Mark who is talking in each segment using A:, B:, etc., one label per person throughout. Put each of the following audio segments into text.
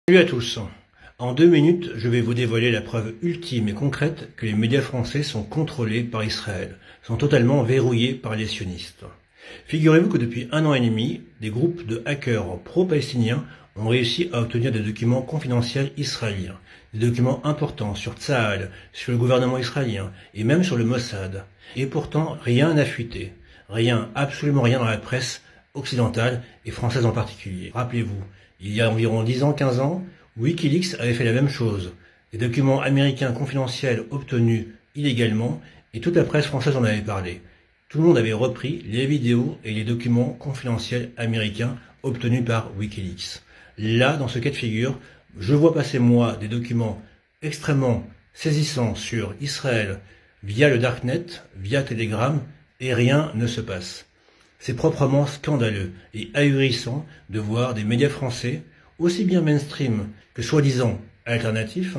A: Salut à tous. En 2 minutes, je vais vous dévoiler la preuve ultime et concrète que les médias français sont contrôlés par Israël, sont totalement verrouillés par les sionistes. Figurez-vous que depuis 1 an et demi, des groupes de hackers pro-palestiniens ont réussi à obtenir des documents confidentiels israéliens, des documents importants sur Tsahal, sur le gouvernement israélien et même sur le Mossad. Et pourtant, rien n'a fuité. Rien, absolument rien dans la presse occidentale et française en particulier. Rappelez-vous, il y a environ 10 ans, 15 ans, Wikileaks avait fait la même chose. Des documents américains confidentiels obtenus illégalement, et toute la presse française en avait parlé. Tout le monde avait repris les vidéos et les documents confidentiels américains obtenus par Wikileaks. Là, dans ce cas de figure, je vois passer moi des documents extrêmement saisissants sur Israël via le Darknet, via Telegram, et rien ne se passe. C'est proprement scandaleux et ahurissant de voir des médias français, aussi bien mainstream que soi-disant alternatifs,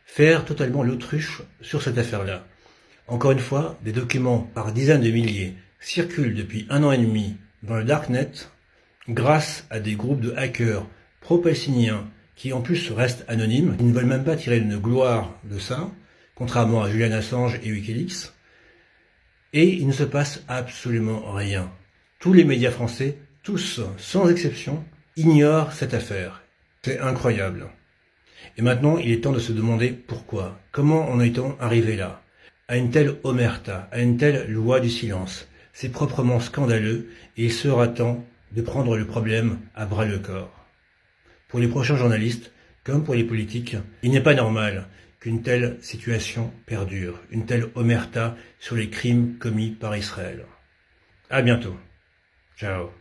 A: faire totalement l'autruche sur cette affaire-là. Encore une fois, des documents par dizaines de milliers circulent depuis 1 an et demi dans le Darknet grâce à des groupes de hackers pro-palestiniens qui en plus restent anonymes, qui ne veulent même pas tirer une gloire de ça, contrairement à Julian Assange et Wikileaks, et il ne se passe absolument rien. Tous les médias français, tous, sans exception, ignorent cette affaire. C'est incroyable. Et maintenant, il est temps de se demander pourquoi. Comment en est-on arrivé là? À une telle omerta, à une telle loi du silence. C'est proprement scandaleux et il sera temps de prendre le problème à bras-le-corps. Pour les prochains journalistes, comme pour les politiques, il n'est pas normal qu'une telle situation perdure, une telle omerta sur les crimes commis par Israël. À bientôt. Ciao.